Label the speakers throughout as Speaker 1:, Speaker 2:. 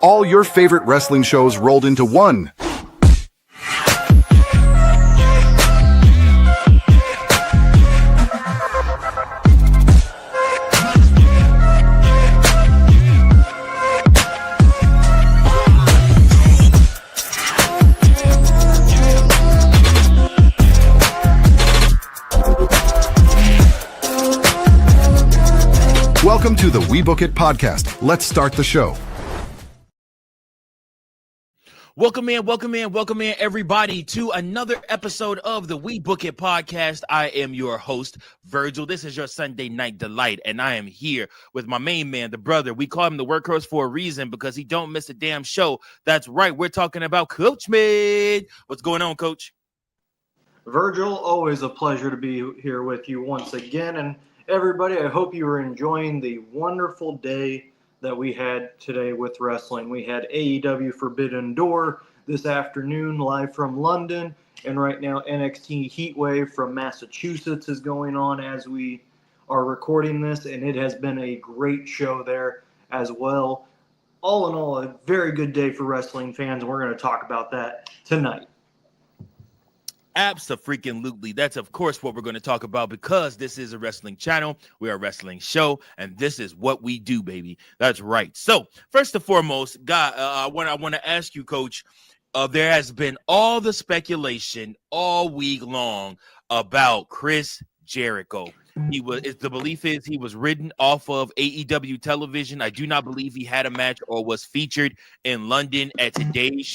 Speaker 1: All your favorite wrestling shows rolled into one. Welcome to the WeBook It Podcast. Let's start the show.
Speaker 2: Welcome in, everybody, to another episode of the WeBook It Podcast. I am your host, Virgil. This is your Sunday Night Delight, and I am here with my main man, the brother. We call him the workhorse for a reason because he don't miss a damn show. That's right. We're talking about Coach Mid. What's going on, Coach?
Speaker 3: Virgil, always a pleasure to be here with you once again. And everybody, I hope you are enjoying the wonderful day that we had today with wrestling. We had AEW Forbidden Door this afternoon live from London, and right now NXT Heatwave from Massachusetts is going on as we are recording this, and it has been a great show there as well. All in all, a very good day for wrestling fans, and we're going to talk about that tonight.
Speaker 2: Abso-freaking-lutely. That's, of course, what we're going to talk about because this is a wrestling channel. We are a wrestling show, and this is what we do, baby. That's right. So, first and foremost, God, I want to ask you, Coach, there has been all the speculation all week long about Chris Jericho. The belief is he was written off of AEW television. I do not believe he had a match or was featured in London at tonight's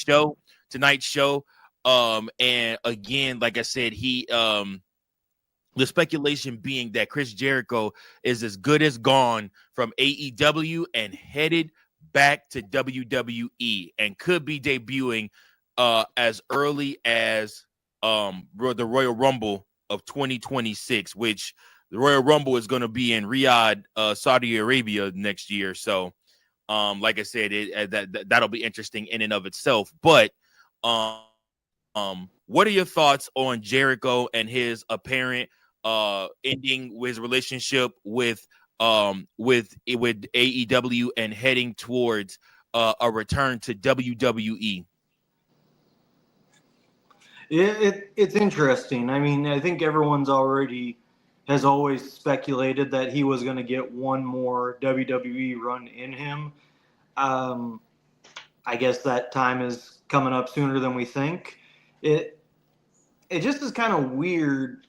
Speaker 2: show. And again, like I said, the speculation being that Chris Jericho is as good as gone from AEW and headed back to WWE and could be debuting as early as the Royal Rumble of 2026, which the Royal Rumble is going to be in Riyadh, Saudi Arabia next year. So, like I said, that'll be interesting in and of itself. But what are your thoughts on Jericho and his apparent ending his relationship with AEW and heading towards a return to WWE?
Speaker 3: It's interesting. I mean, I think everyone's has always speculated that he was going to get one more WWE run in him. I guess that time is coming up sooner than we think. It just is kind of weird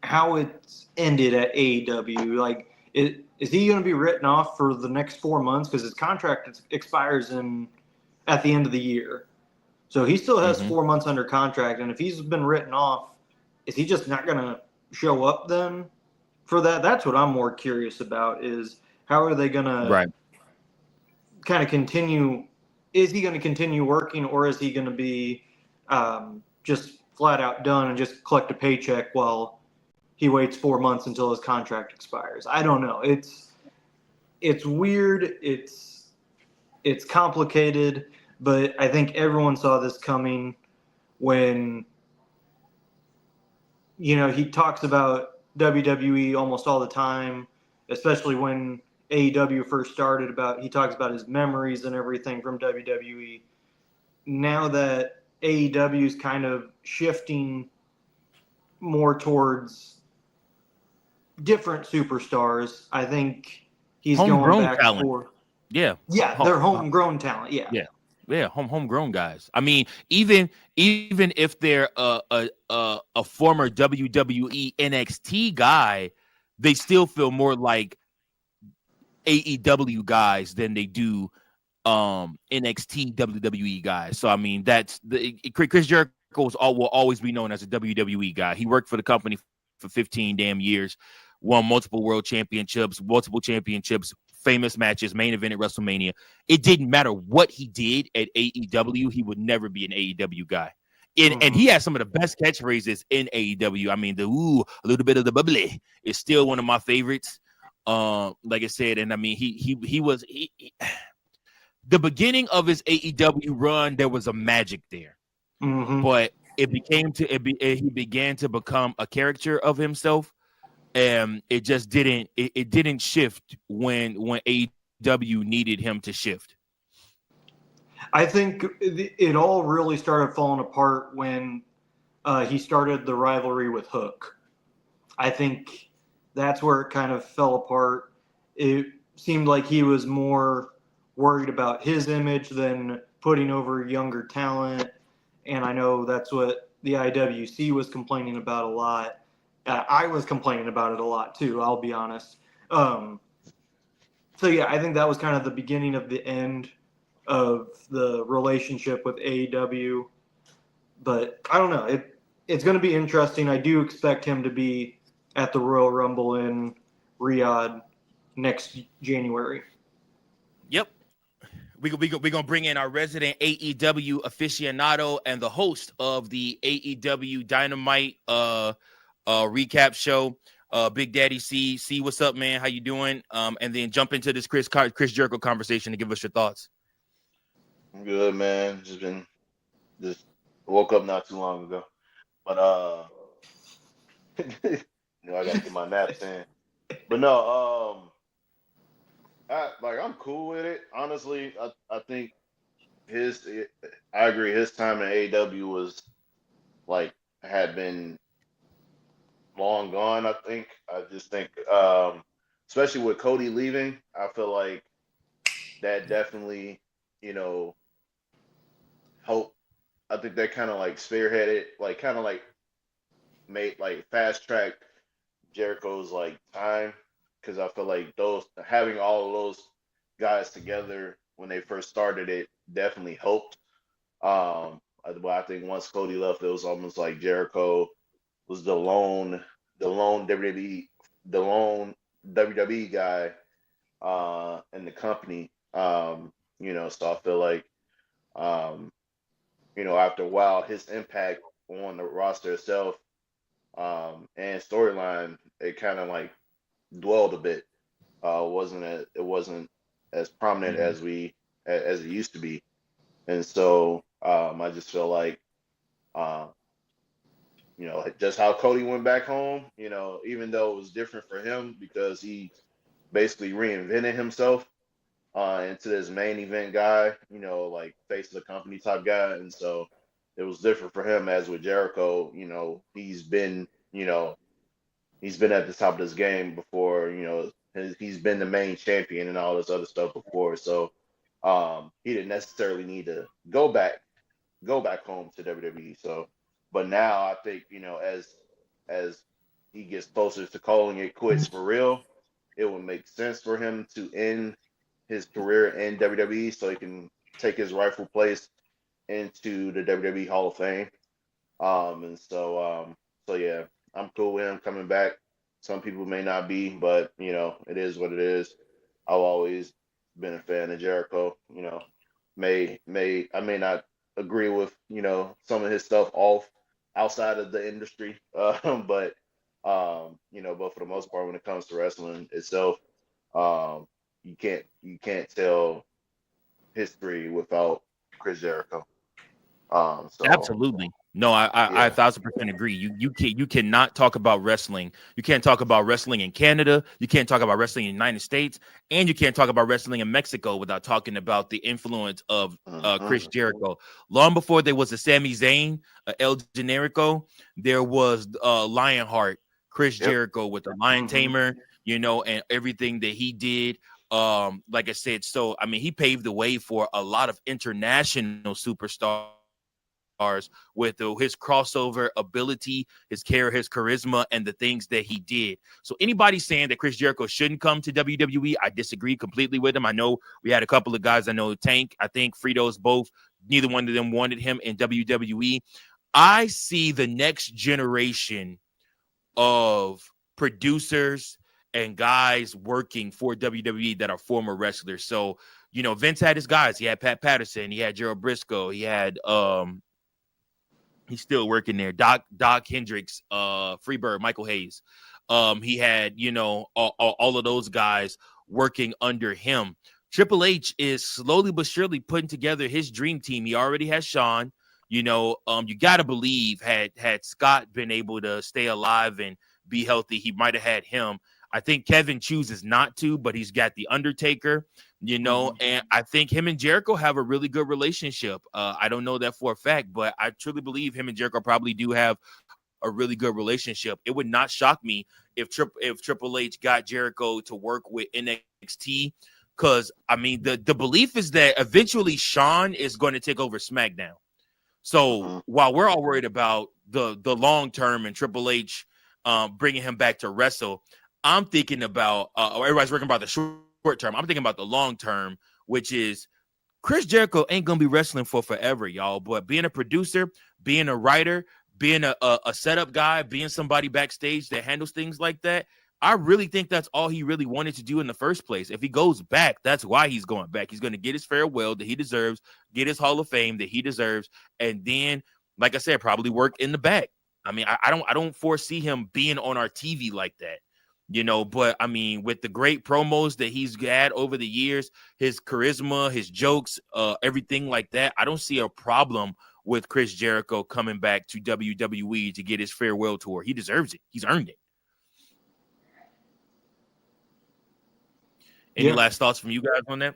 Speaker 3: how it's ended at AEW. Like, is he going to be written off for the next 4 months? Because his contract expires at the end of the year. So he still has 4 months under contract. And if he's been written off, is he just not going to show up then for that? That's what I'm more curious about, is how are they going to kind of continue? Is he going to continue working, or is he going to be just flat out done and just collect a paycheck while he waits 4 months until his contract expires? I don't know. It's weird. It's complicated, but I think everyone saw this coming when, he talks about WWE almost all the time, especially when AEW first started. He talks about his memories and everything from WWE. Now that AEW is kind of shifting more towards different superstars, I think he's going back
Speaker 2: talent.
Speaker 3: They're homegrown talent.
Speaker 2: Yeah, homegrown guys. I mean, even if they're a former WWE NXT guy, they still feel more like AEW guys than they do NXT WWE guys. So I mean, Chris Jericho will always be known as a WWE guy. He worked for the company for 15 damn years, won multiple world championships, famous matches, main event at WrestleMania. It didn't matter what he did at AEW, he would never be an AEW guy. And he has some of the best catchphrases in AEW. I mean, a little bit of the bubbly is still one of my favorites. Like I said, and I mean, he was the beginning of his AEW run. There was a magic there, but he began to become a character of himself, and it just didn't. It didn't shift when AEW needed him to shift.
Speaker 3: I think it all really started falling apart when he started the rivalry with Hook. I think that's where it kind of fell apart. It seemed like he was more worried about his image than putting over younger talent. And I know that's what the IWC was complaining about a lot. I was complaining about it a lot too, I'll be honest. So yeah, I think that was kind of the beginning of the end of the relationship with AEW. But I don't know. It's going to be interesting. I do expect him to be at the Royal Rumble in Riyadh next January.
Speaker 2: Yep. We're going to bring in our resident AEW aficionado and the host of the AEW Dynamite recap show, Big Daddy C. C, what's up, man? How you doing? And then jump into this Chris Jericho conversation and give us your thoughts.
Speaker 4: I'm good, man. Just woke up not too long ago. But I gotta get my naps in. But no, I'm cool with it. Honestly, I think I agree. His time in AEW was had been long gone. I just think, especially with Cody leaving, I feel like that definitely, helped. I think that kind of spearheaded, made fast track Jericho's time, because I feel like having all of those guys together when they first started it definitely helped. I think once Cody left, it was almost like Jericho was the lone WWE guy in the company. So I feel like after a while, his impact on the roster itself and storyline, it kind of dwelled a bit. It wasn't as prominent as it used to be, and so I just feel like just how Cody went back home. Even though it was different for him because he basically reinvented himself into this main event guy, face of the company type guy. And so it was different for him. As with Jericho, he's been at the top of this game before, he's been the main champion and all this other stuff before. So he didn't necessarily need to go back home to WWE. So, but now I think, as he gets closer to calling it quits for real, it would make sense for him to end his career in WWE so he can take his rightful place into the WWE Hall of Fame. And so yeah, I'm cool with him coming back. Some people may not be, but it is what it is. I've always been a fan of Jericho. I may not agree with some of his stuff outside of the industry, but for the most part, when it comes to wrestling itself, you can't tell history without Chris Jericho. So
Speaker 2: Absolutely. No, I 1,000% agree. You cannot talk about wrestling. You can't talk about wrestling in Canada. You can't talk about wrestling in the United States, and you can't talk about wrestling in Mexico without talking about the influence of Chris Jericho. Long before there was a Sami Zayn, El Generico, there was Lionheart, Chris Jericho with the Lion Tamer, and everything that he did. Like I said, so I mean, he paved the way for a lot of international superstars with his crossover ability, his charisma, and the things that he did. So anybody saying that Chris Jericho shouldn't come to WWE, I disagree completely with him. I know we had a couple of guys. I know Tank, I think Fritos, both, neither one of them wanted him in WWE. I see the next generation of producers and guys working for WWE that are former wrestlers. So, Vince had his guys. He had Pat Patterson. He had Gerald Briscoe. He had he's still working there. Doc Hendricks, Freebird, Michael Hayes. He had, all of those guys working under him. Triple H is slowly but surely putting together his dream team. He already has Shawn. You got to believe had Scott been able to stay alive and be healthy, he might have had him. I think Kevin chooses not to, but he's got the Undertaker, and I think him and Jericho have a really good relationship. I don't know that for a fact, but I truly believe him and Jericho probably do have a really good relationship. It would not shock me if Triple H got Jericho to work with NXT, because I mean the belief is that eventually Shawn is going to take over SmackDown. So while we're all worried about the long term and Triple H bringing him back to wrestle, I'm thinking about everybody's working about the short term. I'm thinking about the long term, which is Chris Jericho ain't gonna be wrestling for forever, y'all. But being a producer, being a writer, being a setup guy, being somebody backstage that handles things like that, I really think that's all he really wanted to do in the first place. If he goes back, that's why he's going back. He's going to get his farewell that he deserves, get his Hall of Fame that he deserves, and then, like I said, probably work in the back. I mean, I don't foresee him being on our TV like that, But I mean, with the great promos that he's had over the years, his charisma, his jokes, everything like that, I don't see a problem with Chris Jericho coming back to WWE to get his farewell tour. He deserves it. He's earned it. Any last thoughts from you guys on that?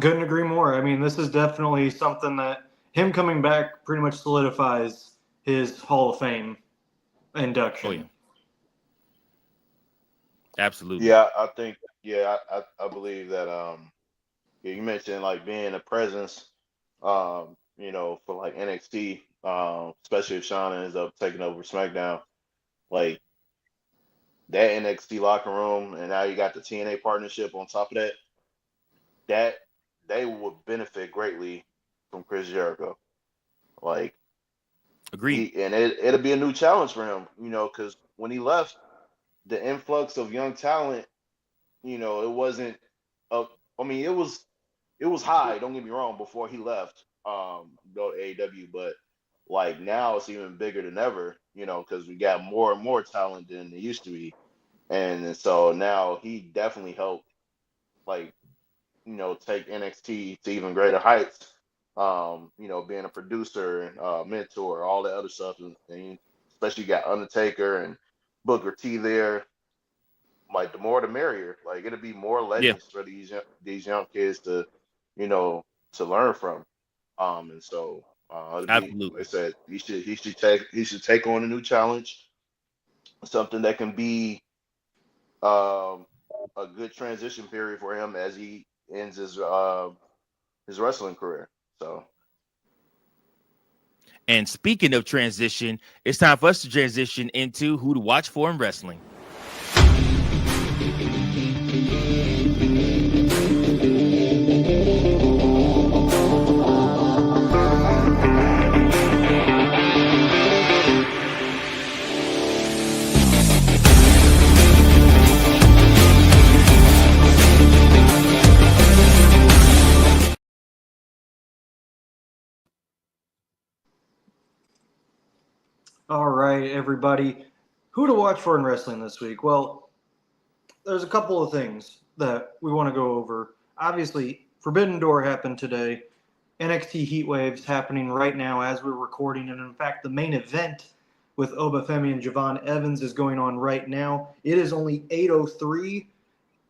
Speaker 3: Couldn't agree more. I mean, this is definitely something that him coming back pretty much solidifies his Hall of Fame induction.
Speaker 2: Oh, yeah. Absolutely.
Speaker 4: Yeah, I think, I believe that, you mentioned like being a presence, for like NXT, especially if Shawn ends up taking over SmackDown, like that NXT locker room, and now you got the TNA partnership on top of that they would benefit greatly from Chris Jericho. Like,
Speaker 2: agreed.
Speaker 4: And it'll be a new challenge for him, because when he left, the influx of young talent, it wasn't it was high, don't get me wrong, before he left go to AEW, but like now it's even bigger than ever, because we got more and more talent than it used to be. And so now he definitely helped, like, take NXT to even greater heights. Being a producer and mentor, all that other stuff, and especially you got Undertaker and Booker T there. Like, the more the merrier. Like, it'll be more legends for these young kids to, to learn from. And so
Speaker 2: Absolutely.
Speaker 4: Like I said, he should take on a new challenge, something that can be a good transition period for him as he ends his wrestling career. So,
Speaker 2: and speaking of transition, it's time for us to transition into who to watch for in wrestling.
Speaker 3: All right, everybody. Who to watch for in wrestling this week? Well, there's a couple of things that we want to go over. Obviously, Forbidden Door happened today. NXT Heat Waves happening right now as we're recording. And in fact, the main event with Obafemi and Javon Evans is going on right now. It is only 8:03.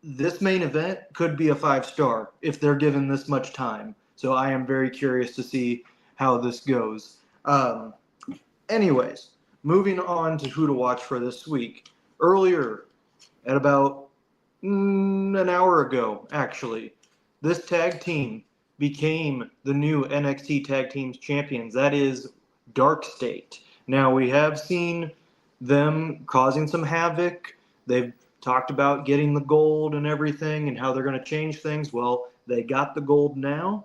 Speaker 3: This main event could be a 5-star if they're given this much time. So I am very curious to see how this goes. Anyways, moving on to who to watch for this week. Earlier, at about an hour ago, actually, this tag team became the new NXT Tag Teams champions. That is Dark State. Now, we have seen them causing some havoc. They've talked about getting the gold and everything and how they're going to change things. Well, they got the gold now.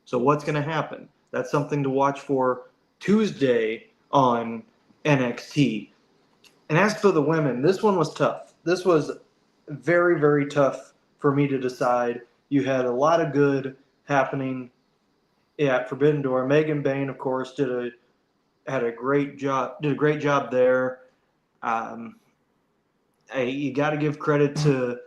Speaker 3: So what's going to happen? That's something to watch for Tuesday on NXT. And as for the women, this one was tough. This was very, very tough for me to decide. You had a lot of good happening at Forbidden Door. Megan Bain, of course, did a great job there. You got to give credit to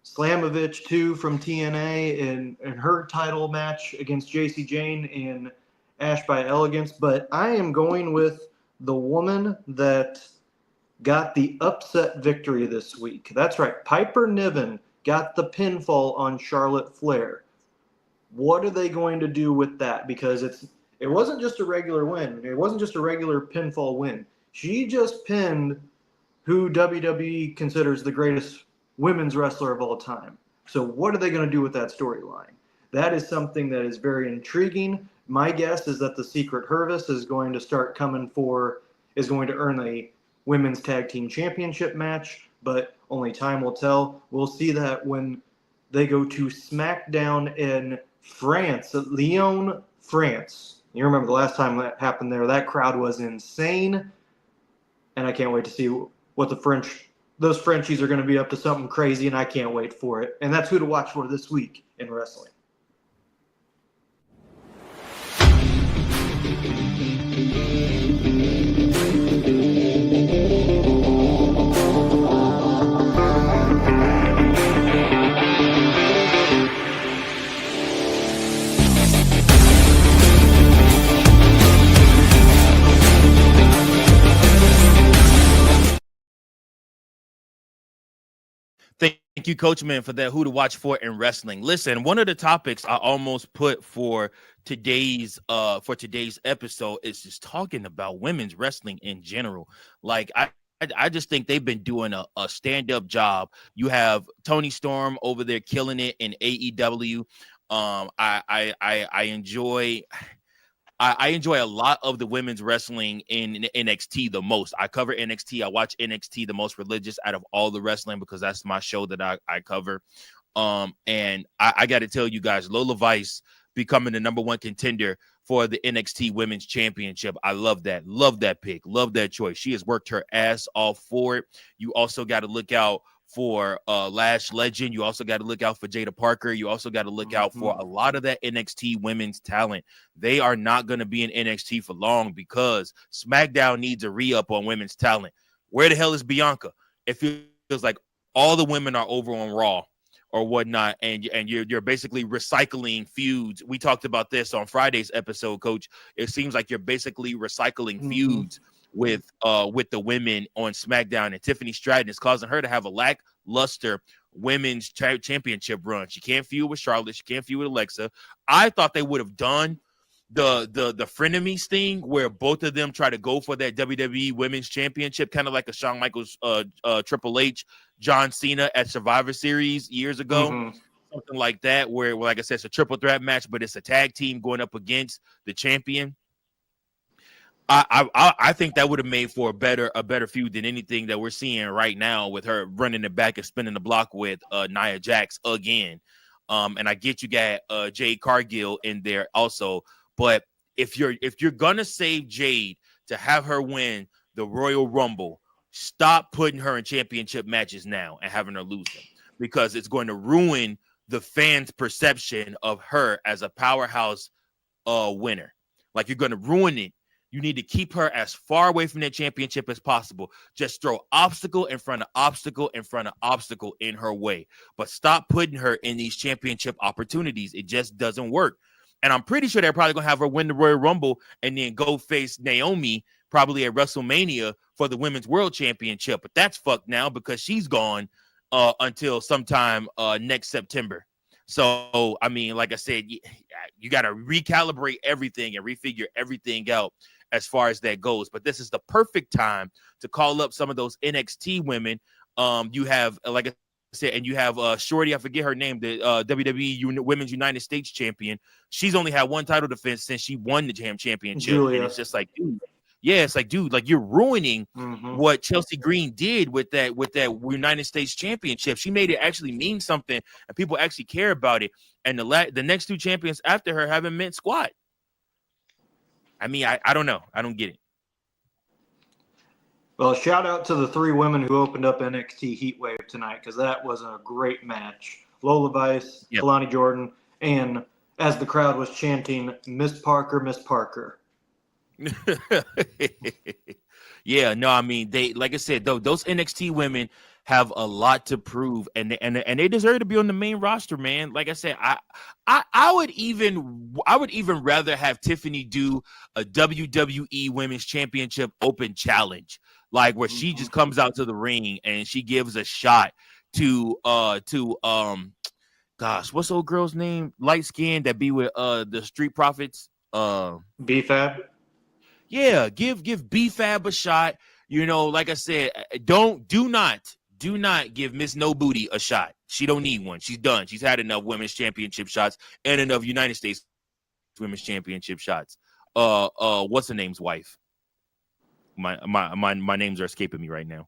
Speaker 3: Slamovich too from TNA in her title match against JC Jane in Ash by Elegance, but I am going with the woman that got the upset victory this week. That's right. Piper Niven got the pinfall on Charlotte Flair. What are they going to do with that? Because it wasn't just a regular win. It wasn't just a regular pinfall win. She just pinned who WWE considers the greatest women's wrestler of all time. So what are they going to do with that storyline? That is something that is very intriguing. My guess is that the Secret Hervis is going to earn a women's tag team championship match, but only time will tell. We'll see that when they go to SmackDown in France, Lyon, France. You remember the last time that happened there, that crowd was insane. And I can't wait to see what those Frenchies are going to be up to, something crazy, and I can't wait for it. And that's who to watch for this week in wrestling.
Speaker 2: Thank you, Coach Man, for that who to watch for in wrestling. Listen, one of the topics I almost put for today's episode is just talking about women's wrestling in general. Like I just think they've been doing a stand-up job. You have Toni Storm over there killing it in AEW. I enjoy a lot of the women's wrestling in NXT the most. I cover NXT. I watch NXT the most religious out of all the wrestling because that's my show that I cover. And I got to tell you guys, Lola Vice becoming the number one contender for the NXT Women's Championship. I love that. Love that pick. Love that choice. She has worked her ass off for it. You also got to look out for Lash Legend. You also got to look out for Jada Parker. You also got to look out for a lot of that NXT women's talent. They are not going to be in NXT for long because SmackDown needs a re-up on women's talent. Where the hell is Bianca? It feels like all the women are over on Raw or whatnot, and you're basically recycling feuds. We talked about this on Friday's episode, Coach. It seems like you're basically recycling feuds with the women on SmackDown, and Tiffany Stratton is causing her to have a lackluster women's championship run. She can't feud with Charlotte. She can't feud with Alexa. I thought they would have done the frenemies thing where both of them try to go for that WWE Women's Championship, kind of like a Shawn Michaels, Triple H, John Cena at Survivor Series years ago. Something like that, where, like I said, it's a triple threat match, but it's a tag team going up against the champion. I think that would have made for a better feud than anything that we're seeing right now with her running it back and spinning the block with Nia Jax again. And I get you got Jade Cargill in there also, but if you're gonna save Jade to have her win the Royal Rumble, stop putting her in championship matches now and having her lose them, because it's going to ruin the fans' perception of her as a powerhouse winner. Like, you're going to ruin it. You need to keep her as far away from that championship as possible. Just throw obstacle in front of obstacle in front of obstacle in her way. But stop putting her in these championship opportunities. It just doesn't work. And I'm pretty sure they're probably going to have her win the Royal Rumble and then go face Naomi probably at WrestleMania for the Women's World Championship. But that's fucked now because she's gone until sometime next September. So, I mean, like I said, you got to recalibrate everything and refigure everything out as far as that goes. But this is the perfect time to call up some of those NXT women. You have, like I said, and you have Shorty, I forget her name, the WWE Women's United States champion. She's only had one title defense since she won the championship.
Speaker 3: Julia.
Speaker 2: And it's just like, dude, yeah, it's like, dude, like, you're ruining what Chelsea Green did with that United States championship. She made it actually mean something, and people actually care about it. And the next two champions after her haven't meant squat. I mean, I don't know. I don't get it.
Speaker 3: Well, shout out to the three women who opened up NXT Heatwave tonight, because that was a great match. Lola Vice, Kalani Jordan, and as the crowd was chanting, Miss Parker, Miss Parker.
Speaker 2: Yeah, no, I mean, they, like I said, though, those NXT women have a lot to prove, and they deserve to be on the main roster, man. Like I said, I would even rather have Tiffany do a WWE Women's Championship Open Challenge. like where she just comes out to the ring and she gives a shot to gosh, what's the old girl's name? Light skin that be with the Street Profits.
Speaker 3: B-Fab.
Speaker 2: Yeah, give B-Fab a shot. You know, like I said, do not give Miss No Booty a shot. She don't need one. She's done. She's had enough women's championship shots and enough United States women's championship shots. What's the name's wife? My names are escaping me right now.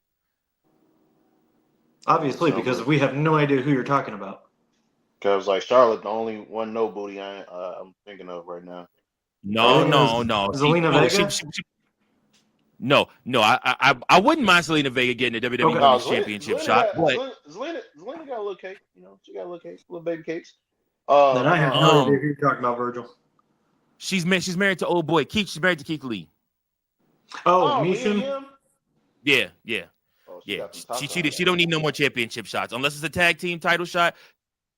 Speaker 3: Obviously, because we have no idea who you're talking about.
Speaker 4: Because like Charlotte, the only one no booty I'm thinking of right now.
Speaker 2: No.
Speaker 3: Zelina Vega?
Speaker 2: No. I wouldn't mind Zelina Vega getting a WWE Women's Championship shot.
Speaker 4: Zelina got a little cake. You know, she got a little cake, little baby cakes.
Speaker 3: Then I have no idea who you're talking about, Virgil.
Speaker 2: She's married to old boy Keith. She's married to Keith Lee.
Speaker 3: Oh, Mishim?
Speaker 2: Yeah.
Speaker 4: Oh,
Speaker 2: Yeah. She don't need no more championship shots unless it's a tag team title shot.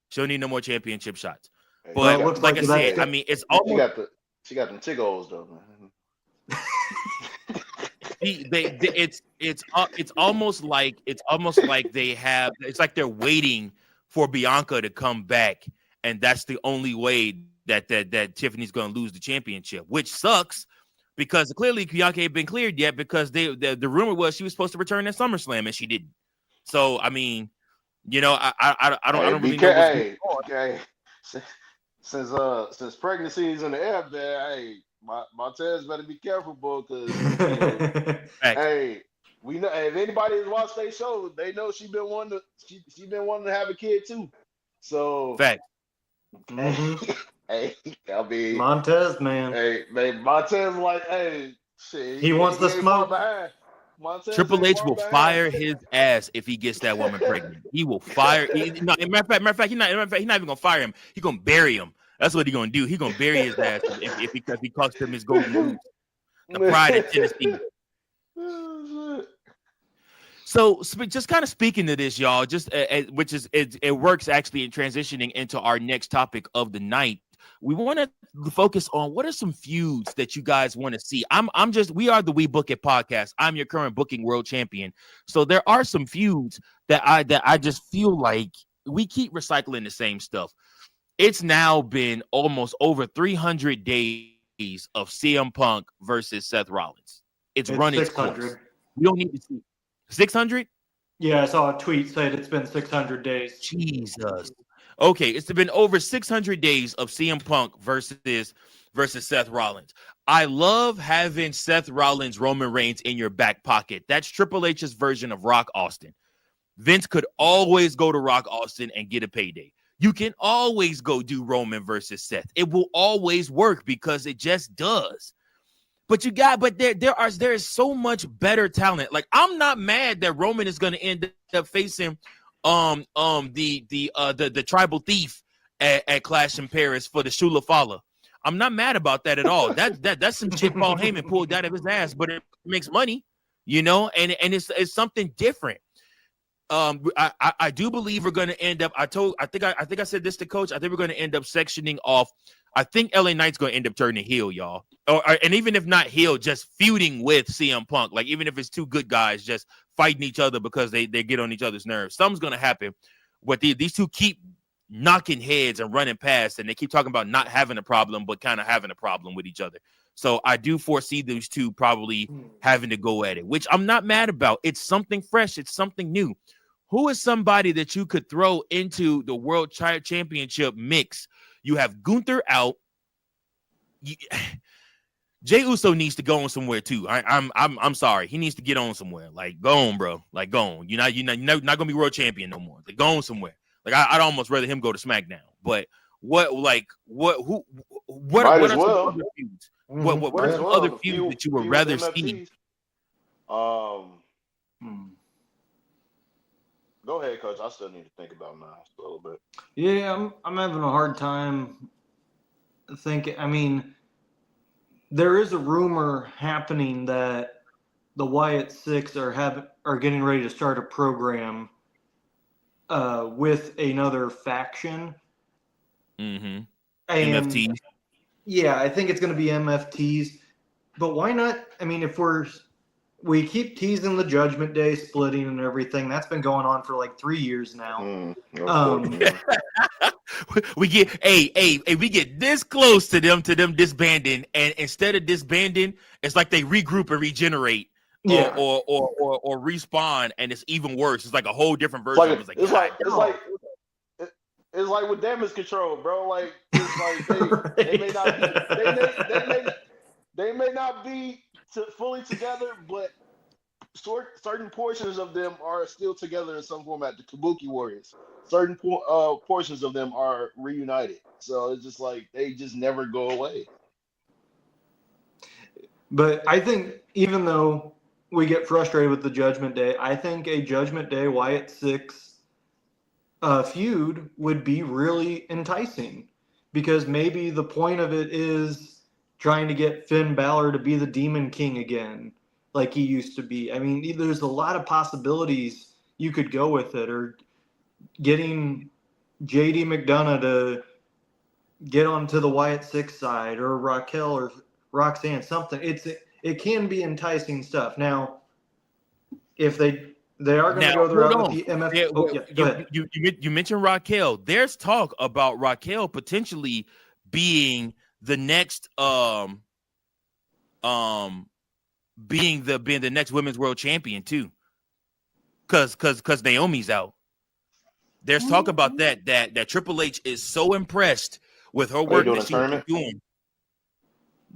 Speaker 2: She don't need no more championship shots.
Speaker 4: Hey,
Speaker 2: but like I said, I mean, it's almost
Speaker 4: she got them tigos though, man.
Speaker 2: It's almost like they have. It's like they're waiting for Bianca to come back, and that's the only way that Tiffany's going to lose the championship, which sucks because clearly Bianca ain't been cleared yet because the rumor was she was supposed to return at SummerSlam and she didn't. So I mean, you know, I don't really know.
Speaker 4: Okay. Since pregnancy is in the air, there, hey, Montez better be careful, bro, because hey, we know if anybody has watched their show, they know she been wanting to have a kid too. So
Speaker 2: fact.
Speaker 4: Hey, I mean
Speaker 3: Montez, man.
Speaker 4: Hey, Montez like, hey, shit.
Speaker 3: He wants the smoke.
Speaker 2: Triple H will fire his ass if he gets that woman pregnant. He will fire. Matter of fact, he's not even gonna fire him. He's gonna bury him. That's what he's gonna do. He's gonna bury his ass because he cost him his golden boots. The pride of Tennessee. So, just kind of speaking to this, y'all, it works actually in transitioning into our next topic of the night. We want to focus on what are some feuds that you guys want to see. We are the WeBook It Podcast. I'm your current booking world champion. So there are some feuds that I just feel like we keep recycling the same stuff. It's now been almost over 300 days of CM Punk versus Seth Rollins. It's run its course. We don't need to see 600.
Speaker 3: Yeah, I saw a tweet said it's been 600 days.
Speaker 2: Jesus. Okay, it's been over 600 days of CM Punk versus Seth Rollins. I love having Seth Rollins, Roman Reigns in your back pocket. That's Triple H's version of Rock Austin. Vince could always go to Rock Austin and get a payday. You can always go do Roman versus Seth. It will always work because it just does. But there is so much better talent. Like, I'm not mad that Roman is going to end up facing the tribal thief at Clash in Paris for the Shula Fala. I'm not mad about that at all. That's some shit Paul Heyman pulled out of his ass, but it makes money, you know, and it's something different. I do believe we're going to end up. I think I said this to Coach. I think we're going to end up sectioning off. I think LA Knight's going to end up turning heel, y'all. And even if not heel, just feuding with CM Punk. Like, even if it's two good guys just fighting each other because they get on each other's nerves. Something's going to happen. But these two keep knocking heads and running past, and they keep talking about not having a problem, but kind of having a problem with each other. So I do foresee those two probably having to go at it, which I'm not mad about. It's something fresh. It's something new. Who is somebody that you could throw into the World Championship mix? You have Gunther out. Jey Uso needs to go on somewhere too. I'm sorry. He needs to get on somewhere. Like, go on, bro. Like, go on. You're not gonna be world champion no more. Like, go on somewhere. Like, I'd almost rather him go to SmackDown. But what are some other feuds? What are some other feuds that you would rather see?
Speaker 4: Go ahead, Coach. I still need to think about mine a little bit.
Speaker 3: Yeah, I'm having a hard time thinking. I mean, there is a rumor happening that the Wyatt Six are getting ready to start a program with another faction.
Speaker 2: Mm-hmm.
Speaker 3: MFTs. Yeah, I think it's going to be MFTs. But why not? I mean, if we're we keep teasing the Judgment Day splitting and everything. That's been going on for like 3 years now.
Speaker 2: We get we get this close to them disbanding, and instead of disbanding, it's like they regroup and regenerate.
Speaker 3: Yeah.
Speaker 2: Or respawn, and it's even worse. It's like a whole different version.
Speaker 4: It's like with damage control, bro. Like it's like they may not be they may not be fully together, but certain portions of them are still together in some format. The Kabuki Warriors, certain portions of them are reunited. So it's just like they just never go away.
Speaker 3: But I think even though we get frustrated with the Judgment Day, I think a Judgment Day Wyatt Six feud would be really enticing, because maybe the point of it is trying to get Finn Balor to be the Demon King again, like he used to be. I mean, there's a lot of possibilities you could go with it, or getting JD McDonough to get onto the Wyatt Six side, or Raquel or Roxanne, something. It can be enticing stuff. Now, if they are going to go the route with the MF. Go ahead.
Speaker 2: You mentioned Raquel. There's talk about Raquel potentially being the next being the next women's world champion too, because Naomi's out. There's talk about that Triple H is so impressed with her work that she's doing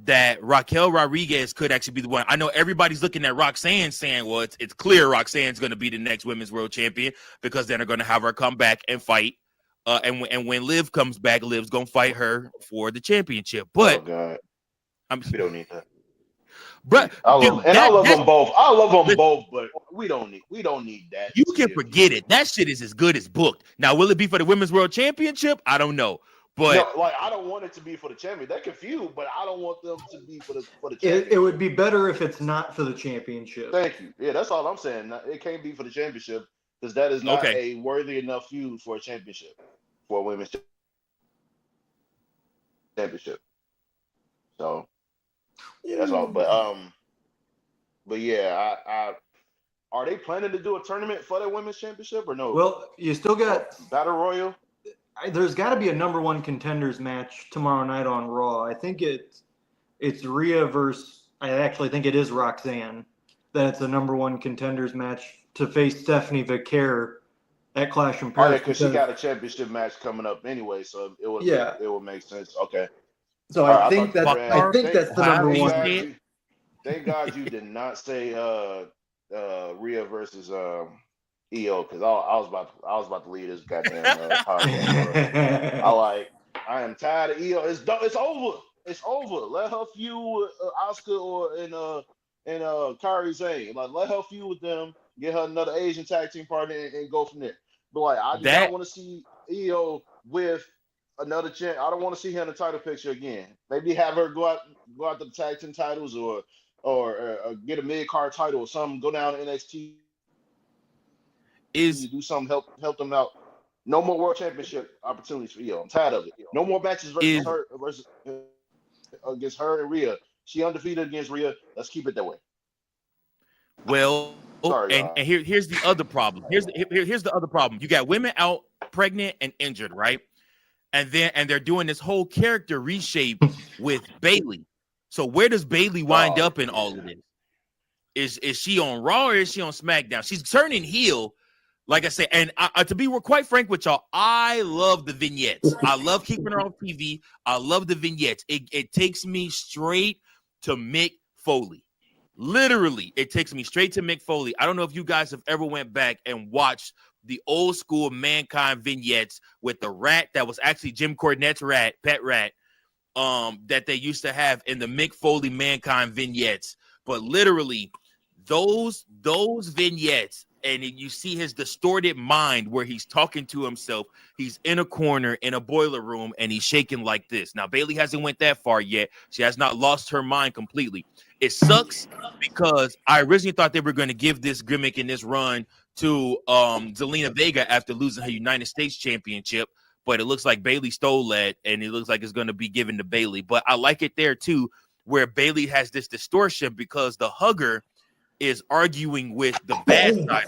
Speaker 2: that Raquel Rodriguez could actually be the one. I know everybody's looking at Roxanne saying, well, it's clear Roxanne's going to be the next women's world champion, because then they're going to have her come back and fight. And when Liv comes back, Liv's going to fight her for the championship. But
Speaker 4: we don't need that.
Speaker 2: But
Speaker 4: I love them both. I love them both, but we don't need that.
Speaker 2: You can forget it. That shit is as good as booked. Now, will it be for the women's world championship? I don't know. But
Speaker 4: no, I don't want it to be for the champion. They confused, but I don't want them to be for the championship.
Speaker 3: It would be better if it's not for the championship.
Speaker 4: Thank you. Yeah, that's all I'm saying. It can't be for the championship, because that is not a worthy enough feud for a championship, for a women's championship. So yeah, that's all. But yeah, I are they planning to do a tournament for the women's championship or no?
Speaker 3: Well, you still got
Speaker 4: Battle Royal.
Speaker 3: There's got to be a number one contenders match tomorrow night on Raw. I think it's Rhea versus. I actually think it is Roxanne. That it's a number one contenders match to face Stephanie Vicaire at Clash in Paris.
Speaker 4: Because she got a championship match coming up anyway, so it would make sense. Okay.
Speaker 3: So I think that's the number one.
Speaker 4: Thank God you did not say Rhea versus EO, because I was about to leave this goddamn podcast. I am tired of EO. It's over. It's over. Let her feud with Asuka and Kairi Sane. Like, let her feud with them. Get her another Asian tag team partner and go from there. But like, I don't want to see EO with another champ. I don't want to see her in the title picture again. Maybe have her go out to the tag team titles, or get a mid card title or something. Go down to NXT. Do something, help them out. No more world championship opportunities for EO. I'm tired of it. No more matches against her and Rhea. She undefeated against Rhea. Let's keep it that way.
Speaker 2: Well, and here's the other problem. Here's the other problem. You got women out pregnant and injured, right? And they're doing this whole character reshape with Bayley. So where does Bayley wind up in all of this? Is she on Raw or is she on SmackDown? She's turning heel. Like I say, and to be quite frank with y'all, I love the vignettes. I love keeping her on TV. I love the vignettes. It takes me straight to Mick Foley. Literally, it takes me straight to Mick Foley. I don't know if you guys have ever went back and watched the old school Mankind vignettes with the rat that was actually Jim Cornette's pet rat, that they used to have in the Mick Foley Mankind vignettes. But literally, those vignettes, and you see his distorted mind where he's talking to himself. He's in a corner in a boiler room and he's shaking like this. Now, Bayley hasn't went that far yet. She has not lost her mind completely. It sucks because I originally thought they were going to give this gimmick and this run to Zelina Vega after losing her United States Championship, but it looks like Bayley stole that, and it looks like it's going to be given to Bayley. But I like it there too, where Bayley has this distortion because the hugger is arguing with the bad side.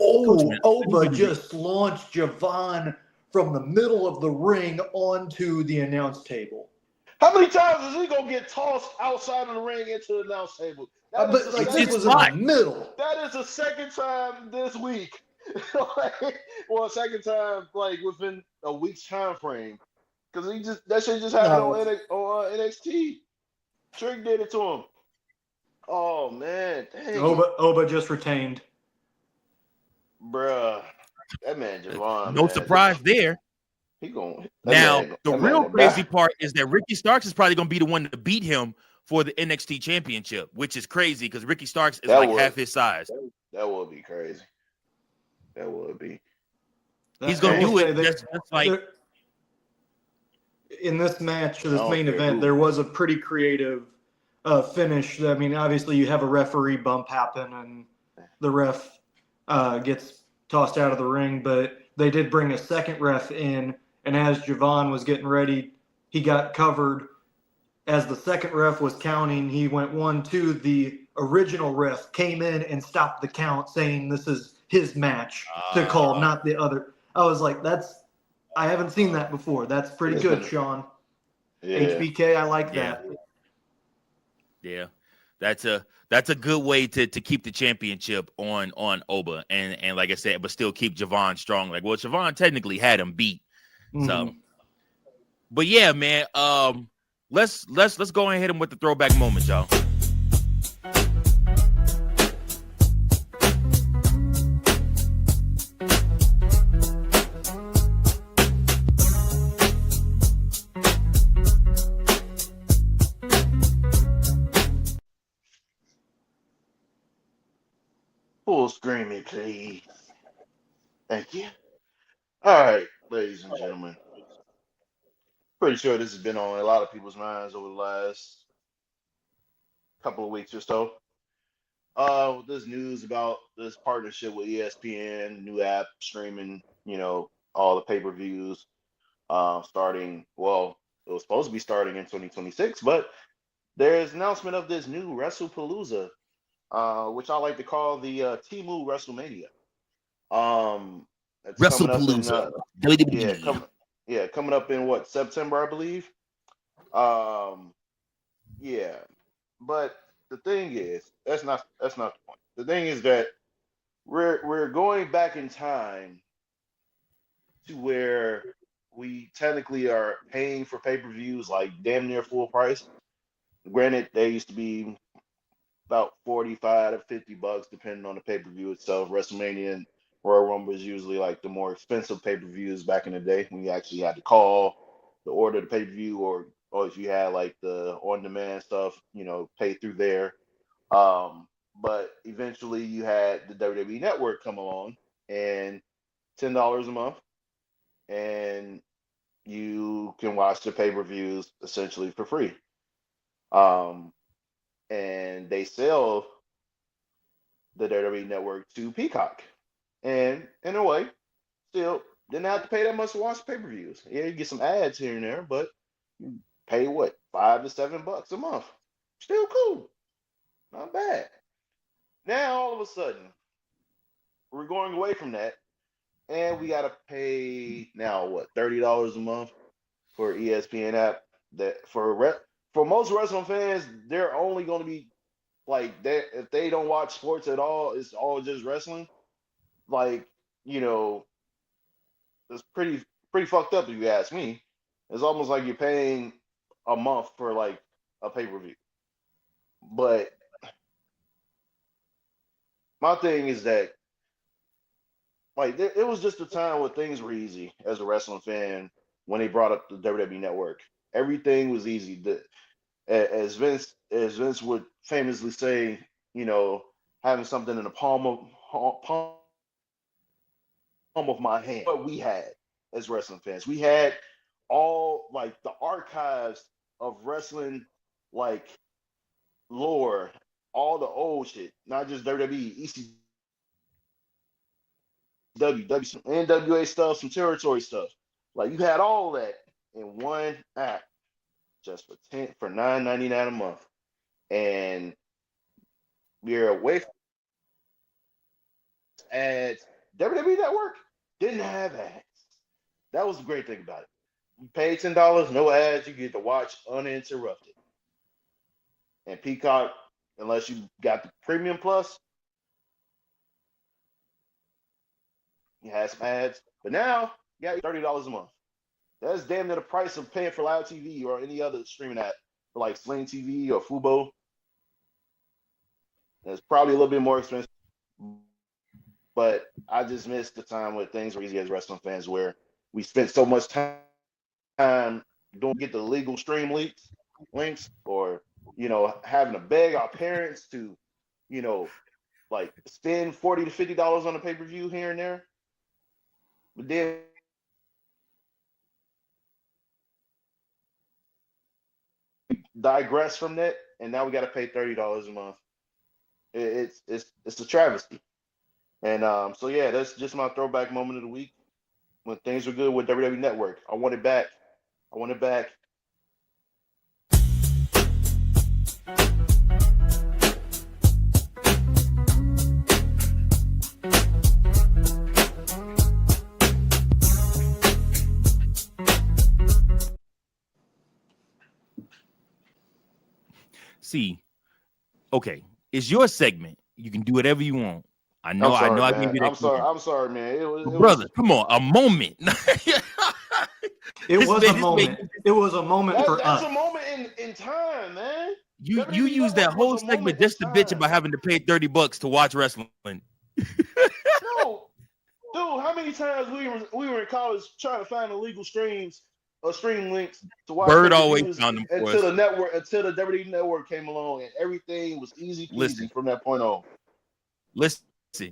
Speaker 3: Oh, Oba just launched Javon from the middle of the ring onto the announce table.
Speaker 4: How many times is he gonna get tossed outside of the ring into the announce table?
Speaker 3: But like this was in the middle.
Speaker 4: That is the second time this week. Well, second time like within a week's time frame, because that shit just happened on NXT. Trick did it to him. Oh man, dang.
Speaker 3: Oba just retained.
Speaker 4: Bruh, that man Javon.
Speaker 2: No surprise there.
Speaker 4: He going
Speaker 2: now. The real crazy part is that Ricky Starks is probably gonna be the one to beat him for the NXT Championship, which is crazy because Ricky Starks is half his size.
Speaker 4: That would be crazy. That would be.
Speaker 2: He's gonna do it. Just like
Speaker 3: in this match, this main event, there was a pretty creative finish. I mean, obviously, you have a referee bump happen, and the ref gets tossed out of the ring. But they did bring a second ref in, and as Javon was getting ready, he got covered. As the second ref was counting, he went 1-2. The original ref came in and stopped the count, saying this is his match to call, not the other. I was like, I haven't seen that before. That's pretty good, Sean. Yeah. HBK, I like that.
Speaker 2: Yeah, that's a good way to keep the championship on Oba and like I said, but still keep Javon strong. Like, well, Javon technically had him beat. Mm-hmm. So, but yeah, man. Let's go and hit him with the throwback moment, y'all.
Speaker 4: Full screen me, please. Thank you. All right, ladies and gentlemen. Pretty sure this has been on a lot of people's minds over the last couple of weeks or so. There's news about this partnership with ESPN, new app streaming, all the pay-per-views starting. Well, it was supposed to be starting in 2026, but there's an announcement of this new WrestlePalooza, which I like to call the Temu WrestleMania. It's
Speaker 2: WrestlePalooza.
Speaker 4: Coming up in what, September, I believe. Yeah, but the thing is, that's not the point. The thing is that we're going back in time to where we technically are paying for pay-per-views like damn near full price. Granted, they used to be about $45 to $50 depending on the pay-per-view itself. WrestleMania and Royal Rumble is usually like the more expensive pay-per-views back in the day when you actually had to call to order the pay-per-view, or if you had like the on-demand stuff, pay through there. But eventually you had the WWE Network come along and $10 a month, and you can watch the pay-per-views essentially for free. And they sell the WWE Network to Peacock. And in a way, still didn't have to pay that much to watch pay-per-views. Yeah, you get some ads here and there, but you pay what, $5 to $7 a month. Still cool. Not bad. Now all of a sudden, we're going away from that, and we gotta pay now what, $30 a month for ESPN app. That for most wrestling fans, they're only going to be like that if they don't watch sports at all. It's all just wrestling. Like, it's pretty fucked up if you ask me. It's almost like you're paying a month for like a pay-per-view. But my thing is that like it was just a time where things were easy as a wrestling fan when they brought up the WWE Network. Everything was easy. As Vince would famously say, having something in the palm of my hand. What we had as wrestling fans, we had all like the archives of wrestling, like lore, all the old shit, not just WWE, ECW, NWA stuff, some territory stuff. Like you had all that in one app, just for $9.99 a month. and we're away from ads. WWE Network didn't have ads. That was the great thing about it. You pay $10, no ads, you get to watch uninterrupted. And Peacock, unless you got the Premium Plus, you had some ads. But now, you got $30 a month. That's damn near the price of paying for Live TV or any other streaming app for like Sling TV or Fubo. And it's probably a little bit more expensive. But I just missed the time where things were easy as wrestling fans, where we spent so much time don't get the legal stream links, or having to beg our parents to like spend $40 to $50 on a pay-per-view here and there. But then digress from that, and now we got to pay $30 a month. It's a travesty. And so yeah, that's just my throwback moment of the week when things were good with WWE Network. I want it back.
Speaker 2: See, okay, it's your segment. You can do whatever you want. I know. I gave you that.
Speaker 4: I'm sorry, man.
Speaker 2: Brother, come on, a moment.
Speaker 3: It was a moment for us.
Speaker 4: That's a moment in time, man.
Speaker 2: You use that whole segment just to bitch about having to pay $30 to watch wrestling.
Speaker 4: No, dude, how many times we were in college trying to find illegal streams or stream links to watch?
Speaker 2: Bird always found them
Speaker 4: until the WWE Network came along, and everything was easy peasy from that point on.
Speaker 2: Listen,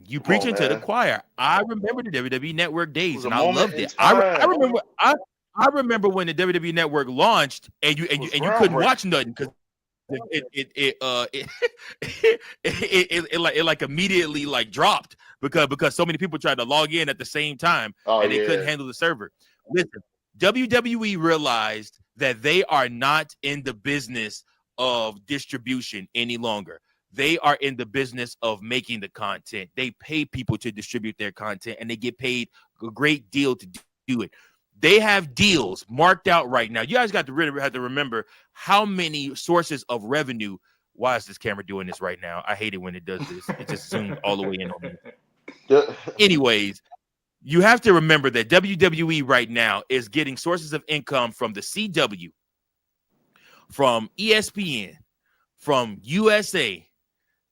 Speaker 2: you preaching to the choir. I remember the WWE Network days, and I loved it. I remember when the WWE Network launched, and you couldn't watch nothing because it like immediately like dropped because so many people tried to log in at the same time and they couldn't handle the server. Listen, WWE realized that they are not in the business of distribution any longer. They are in the business of making the content. They pay people to distribute their content, and they get paid a great deal to do it. They have deals marked out right now. You guys have to remember how many sources of revenue. Why is this camera doing this right now? I hate it when it does this. It just zoomed all the way in on me. Anyways, you have to remember that WWE right now is getting sources of income from the CW, from ESPN, from USA,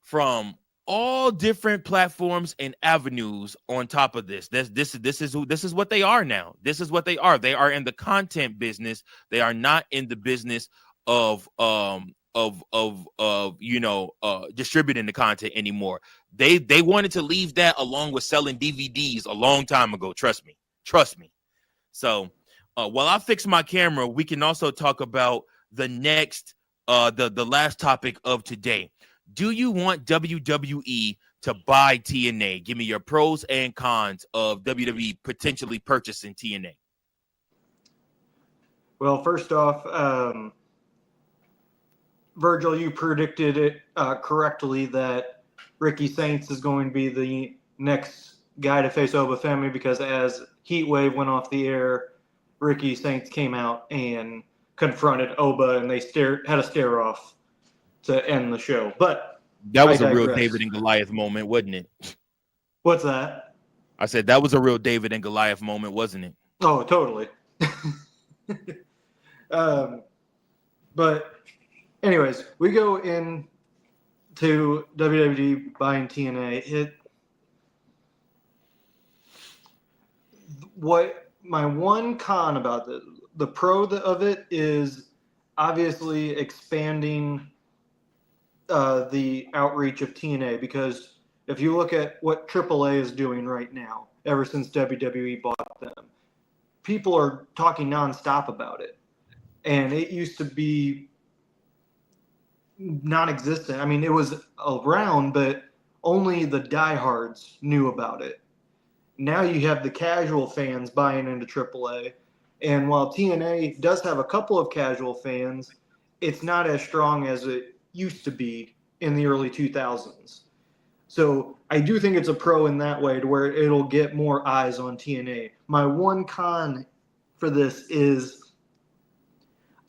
Speaker 2: from all different platforms and avenues. On top of this is what they are now. This is what they are. They are in the content business. They are not in the business of distributing the content anymore. They wanted to leave that along with selling DVDs a long time ago. Trust me. So while I fix my camera, we can also talk about the next the last topic of today. Do you want WWE to buy TNA? Give me your pros and cons of WWE potentially purchasing TNA.
Speaker 3: Well, first off, Virgil, you predicted it correctly that Ricky Saints is going to be the next guy to face Oba Femi, because as Heatwave went off the air, Ricky Saints came out and confronted Oba, and they had a stare off to end the show. But
Speaker 2: that was a real David and Goliath moment, wasn't it?
Speaker 3: What's that?
Speaker 2: I said that was a real David and Goliath moment, wasn't it?
Speaker 3: Oh, totally. But anyways, we go in to WWE buying TNA. What my one con about the pro of it is obviously expanding the outreach of TNA, because if you look at what AAA is doing right now, ever since WWE bought them, people are talking nonstop about it. And it used to be non-existent. I mean, it was around, but only the diehards knew about it. Now you have the casual fans buying into AAA. And while TNA does have a couple of casual fans, it's not as strong as it used to be in the early 2000s. So I do think it's a pro in that way to where it'll get more eyes on TNA. My one con for this is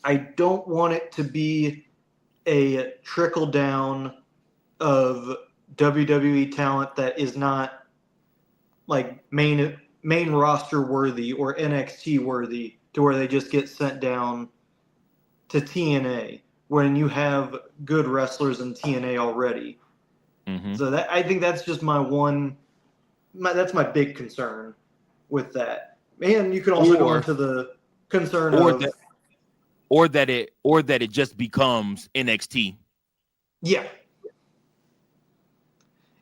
Speaker 3: I don't want it to be a trickle down of WWE talent that is not like main roster worthy or NXT worthy to where they just get sent down to TNA when you have good wrestlers in TNA already.
Speaker 2: Mm-hmm.
Speaker 3: So that I think that's just that's my big concern with that. And you can also go into the concern of
Speaker 2: that it just becomes NXT.
Speaker 3: Yeah,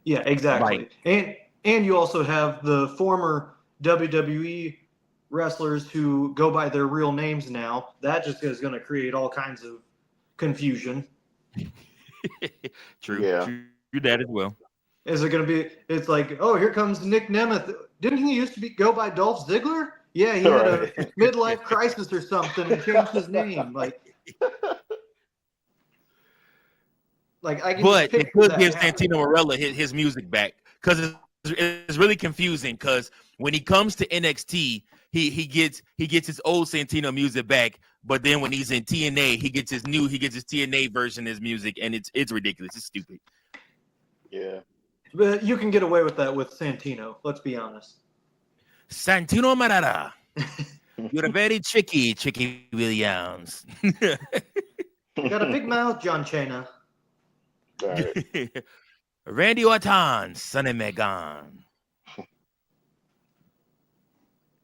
Speaker 3: exactly. And you also have the former WWE wrestlers who go by their real names now. That just is going to create all kinds of confusion.
Speaker 2: True.
Speaker 4: Yeah.
Speaker 2: True that as well.
Speaker 3: Is it going to be? It's like, oh, here comes Nick Nemeth. Didn't he used to go by Dolph Ziggler? Yeah, he had a midlife crisis or something and changed his name. Like I can
Speaker 2: but
Speaker 3: just
Speaker 2: it could give Santino Marella his music back because it's really confusing. Because when he comes to NXT, he gets his old Santino music back, but then when he's in TNA, he gets his TNA version of his music, and it's ridiculous. It's stupid.
Speaker 4: Yeah.
Speaker 3: But you can get away with that with Santino. Let's be honest.
Speaker 2: Santino Marella, you're a very tricky Williams.
Speaker 3: You got a big mouth, John Cena.
Speaker 4: All right.
Speaker 2: Randy Orton, Sonny Megan.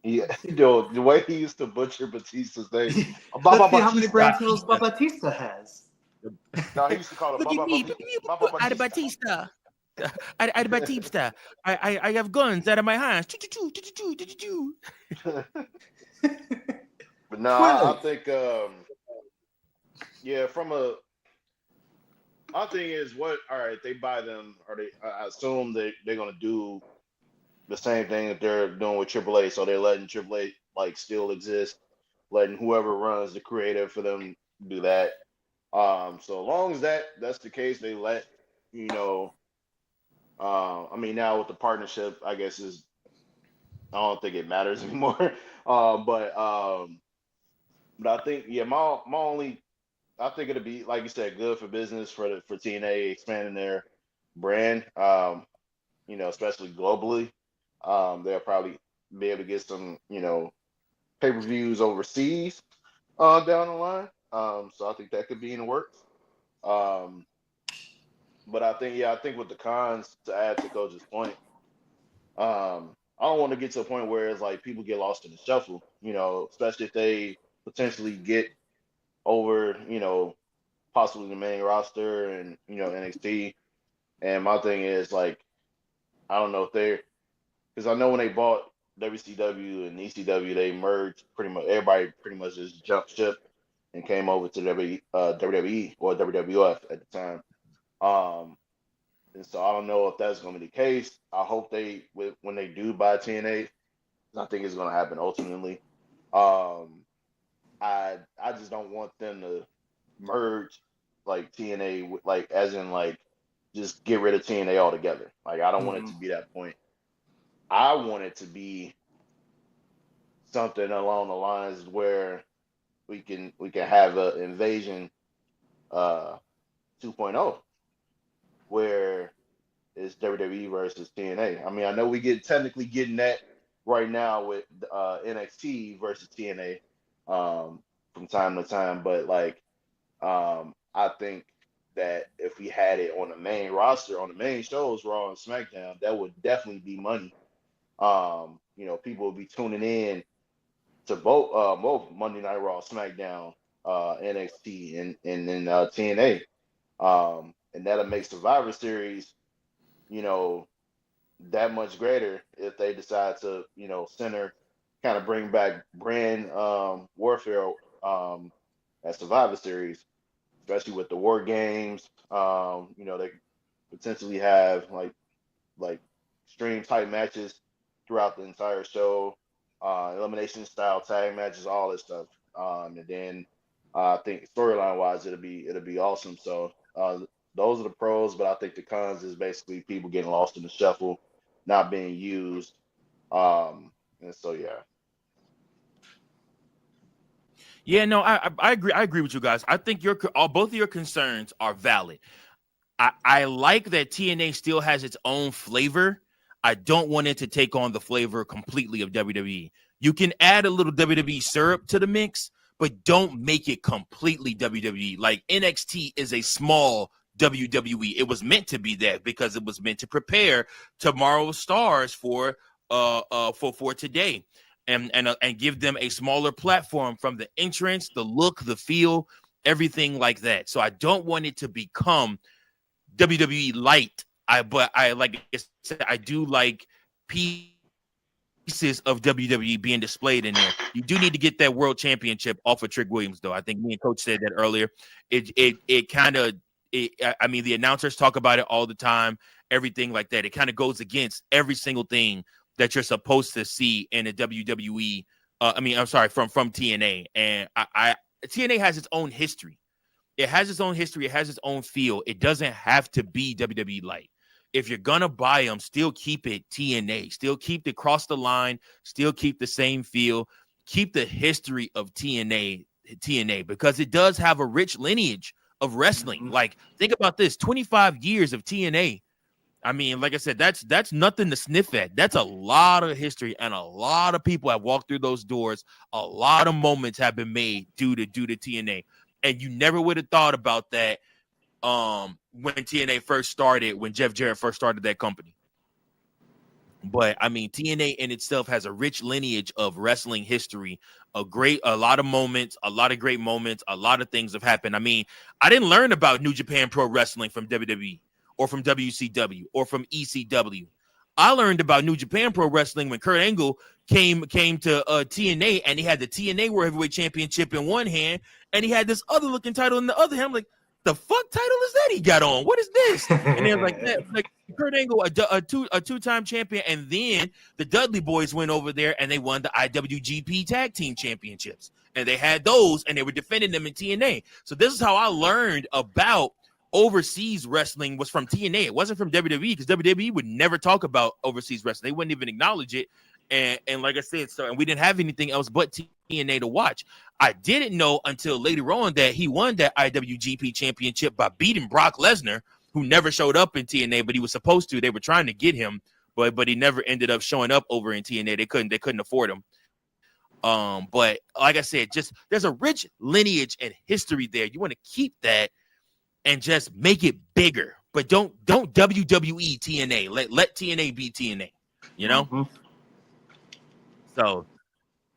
Speaker 4: Yeah, the way he used to butcher Batista's name.
Speaker 3: Let's see how many brain cells Batista has.
Speaker 4: No, he used to call it
Speaker 2: Batista. Batista. I have guns out of my hands.
Speaker 4: But no, I think my thing is all right, they buy them, or I assume they're gonna do the same thing that they're doing with AAA, so they're letting AAA like still exist, letting whoever runs the creative for them do that. So long as that's the case, they let I mean, now with the partnership, I guess I don't think it matters anymore. But I think I think it'll be, like you said, good for business for TNA expanding their brand. Especially globally. They'll probably be able to get some pay-per-views overseas down the line. So I think that could be in the works. But I think with the cons, to add to Coach's point, I don't want to get to a point where it's like people get lost in the shuffle, especially if they potentially get over, possibly the main roster and, NXT. And my thing is, like, I don't know if because I know when they bought WCW and ECW, they merged pretty much, everybody pretty much just jumped ship and came over to WWE or WWF at the time. And so I don't know if that's going to be the case. I hope when they do buy TNA, I think it's going to happen ultimately. I just don't want them to merge like TNA with, like, as in like just get rid of TNA altogether. Like, I don't want it to be that point. I want it to be something along the lines where we can have an invasion 2.0 where it's WWE versus TNA. I mean, I know we technically getting that right now with NXT versus TNA from time to time, but like I think that if we had it on the main roster, on the main shows, Raw and SmackDown, that would definitely be money. People would be tuning in to both Monday Night Raw, SmackDown, NXT, and then TNA. And that'll make Survivor Series, that much greater if they decide to, kind of bring back brand warfare at Survivor Series, especially with the War Games. They potentially have like extreme type matches throughout the entire show, elimination style tag matches, all this stuff. And then I think storyline wise, it'll be awesome. So Those are the pros, but I think the cons is basically people getting lost in the shuffle, not being used. And so, yeah.
Speaker 2: Yeah, no, I agree. I agree with you guys. I think both of your concerns are valid. I like that TNA still has its own flavor. I don't want it to take on the flavor completely of WWE. You can add a little WWE syrup to the mix, but don't make it completely WWE. Like NXT is a small WWE. It was meant to be that because it was meant to prepare tomorrow's stars for today, and give them a smaller platform from the entrance, the look, the feel, everything like that. So I don't want it to become WWE light. But I like I said, I do like pieces of WWE being displayed in there. You do need to get that world championship off of Trick Williams, though. I think me and Coach said that earlier. It kind of, I mean, the announcers talk about it all the time, everything like that. It kind of goes against every single thing that you're supposed to see in a WWE. From TNA. And TNA has its own history. It has its own history. It has its own feel. It doesn't have to be WWE light. If you're going to buy them, still keep it TNA. Still keep it cross the line. Still keep the same feel. Keep the history of TNA, because it does have a rich lineage of wrestling. Mm-hmm. Like, think about this, 25 years of TNA. I mean, like I said, that's nothing to sniff at. That's a lot of history, and a lot of people have walked through those doors. A lot of moments have been made due to TNA. And you never would have thought about that when TNA first started, when Jeff Jarrett first started that company. But I mean, TNA in itself has a rich lineage of wrestling history, a lot of moments, a lot of great moments, a lot of things have happened. I mean, I didn't learn about New Japan Pro Wrestling from WWE or from WCW or from ECW. I learned about New Japan Pro Wrestling when Kurt Angle came to TNA, and he had the TNA World Heavyweight Championship in one hand, and he had this other looking title in the other hand. I'm like, the fuck title is that he got on? What is this? And they're like, that, like Kurt Angle, a two-time champion, and then the Dudley Boys went over there and they won the IWGP Tag Team Championships, and they had those, and they were defending them in TNA. So this is how I learned about overseas wrestling, was from TNA. It wasn't from WWE, because WWE would never talk about overseas wrestling. They wouldn't even acknowledge it. And like I said, and we didn't have anything else but TNA to watch. I didn't know until later on that he won that IWGP championship by beating Brock Lesnar, who never showed up in TNA, but he was supposed to. They were trying to get him, but he never ended up showing up over in TNA. They couldn't afford him. But like I said, just there's a rich lineage and history there. You want to keep that and just make it bigger, but don't WWE TNA. Let TNA be TNA, you know? Mm-hmm. So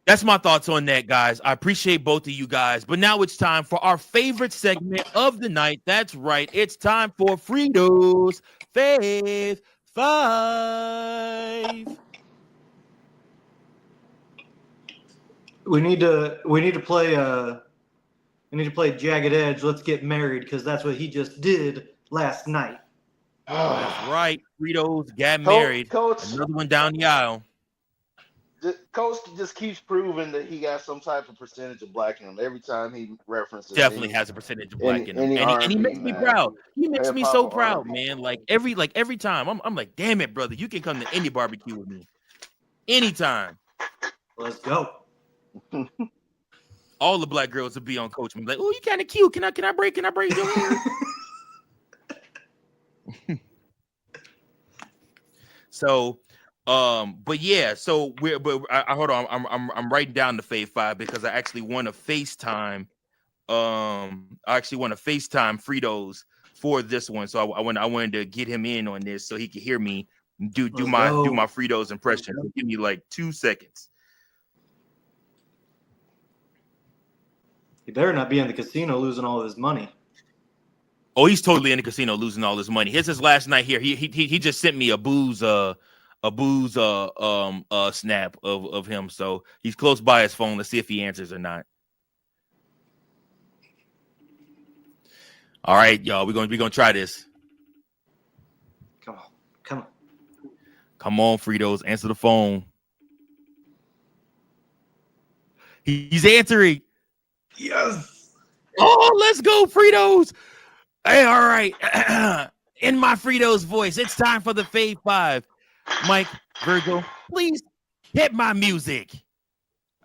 Speaker 2: that's my thoughts on that, guys. I appreciate both of you guys. But now it's time for our favorite segment of the night. That's right. It's time for Fritos Fave 5.
Speaker 3: We need to play Jagged Edge. Let's Get Married, because that's what he just did last night.
Speaker 2: That's right. Fritos got married.
Speaker 4: Coach,
Speaker 2: another one down the aisle.
Speaker 4: Coach just keeps proving that he got some type of percentage of black in him every time he references.
Speaker 2: Definitely has a percentage of black in him, and he makes me proud. He makes me so proud, man. Like every time, I'm like, damn it, brother, you can come to any barbecue with me, anytime.
Speaker 3: Let's go.
Speaker 2: All the black girls would be on Coach. Like, oh, you kind of cute. Can I break your hair? So. But yeah, so hold on. I'm writing down the Fave 5 because I actually want to FaceTime. Fritos for this one. So I wanted to get him in on this so he could hear me do my Fritos impression. So give me like 2 seconds.
Speaker 3: He better not be in the casino losing all of his money.
Speaker 2: Oh, he's totally in the casino losing all his money. Here's his last night here. He just sent me a booze snap of him, so he's close by his phone. Let's see if he answers or not. All right, y'all, we're gonna try this.
Speaker 3: Come
Speaker 2: on, Fritos, answer the phone. He's answering.
Speaker 3: Yes.
Speaker 2: Oh, let's go, Fritos. Hey, all right. In my Fritos voice, it's time for the Fave 5. Mike, Virgil, please hit my music.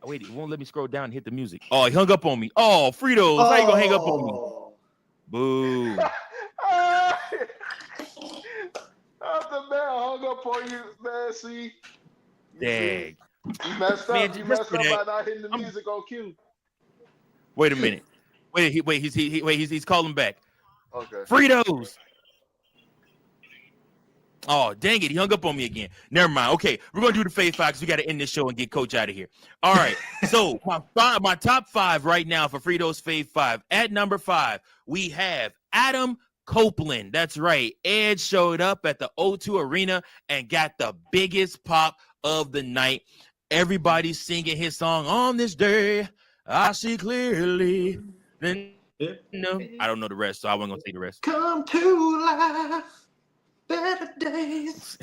Speaker 2: Oh, wait, it won't let me scroll down and hit the music. Oh, he hung up on me. Oh, Fritos, how you gonna hang up on me? Boo.
Speaker 4: The man hung up on you, man. See,
Speaker 2: Dang.
Speaker 4: you messed up.
Speaker 2: Man,
Speaker 4: You messed up by not hitting the music on cue.
Speaker 2: Wait a minute. He's calling back.
Speaker 4: Okay.
Speaker 2: Fritos. Oh, dang it. He hung up on me again. Never mind. Okay, we're going to do the Fave 5 because we got to end this show and get Coach out of here. All right. So my top 5 right now for Fritos Fave 5. At number 5, we have Adam Copeland. That's right. Ed showed up at the O2 Arena and got the biggest pop of the night. Everybody's singing his song, On This Day, I See Clearly. Then no, I don't know the rest, so I wasn't going to say the rest.
Speaker 3: Come to life. Better days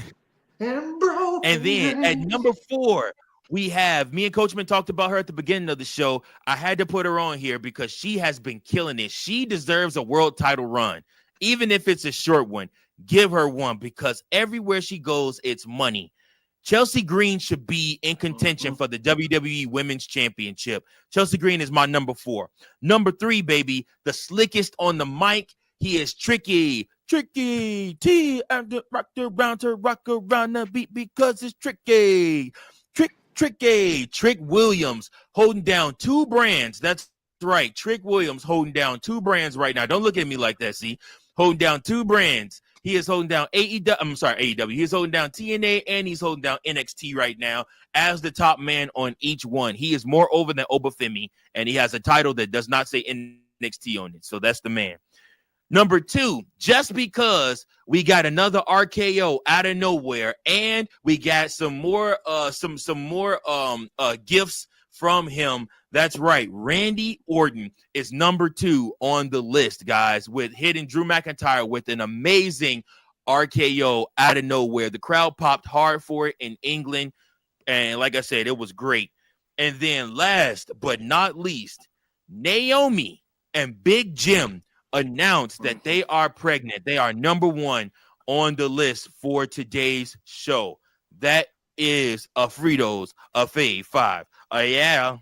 Speaker 3: and broken.
Speaker 2: And then at number 4, we have me and Coachman talked about her at the beginning of the show. I had to put her on here because she has been killing it. She deserves a world title run, even if it's a short one. Give her one because everywhere she goes, it's money. Chelsea Green should be in contention for the WWE Women's Championship. Chelsea Green is my number 4. Number 3, baby, the slickest on the mic. He is Tricky T and the rock around the beat because it's tricky. Trick Williams holding down 2 brands. That's right. Trick Williams holding down 2 brands right now. Don't look at me like that. See, holding down 2 brands. He is holding down AEW. He is holding down TNA and he's holding down NXT right now as the top man on each one. He is more over than Obafemi, and he has a title that does not say NXT on it. So that's the man. Number 2, just because we got another RKO out of nowhere, and we got some more gifts from him. That's right. Randy Orton is number 2 on the list, guys, with hitting Drew McIntyre with an amazing RKO out of nowhere. The crowd popped hard for it in England, and like I said, it was great. And then last but not least, Naomi and Big Jim announced that they are pregnant. They are number 1 on the list for today's show. That is a Fritos, a Fave 5. Yeah.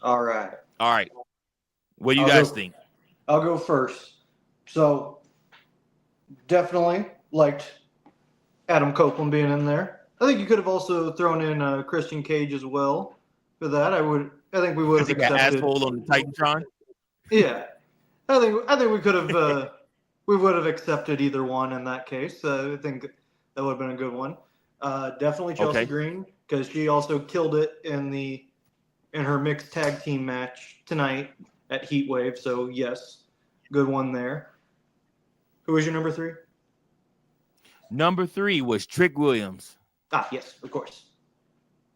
Speaker 3: All right.
Speaker 2: What do you guys think?
Speaker 3: I'll go first. So definitely liked Adam Copeland being in there. I think you could have also thrown in Christian Cage as well for that. I think we would have accepted.
Speaker 2: Asshole on the Titantron.
Speaker 3: Yeah, I think we could have we would have accepted either one in that case. I think that would have been a good one. Definitely Chelsea Green because she also killed it in her mixed tag team match tonight at Heatwave. So yes, good one there. Who was your number 3?
Speaker 2: Number 3 was Trick Williams.
Speaker 3: Yes, of course.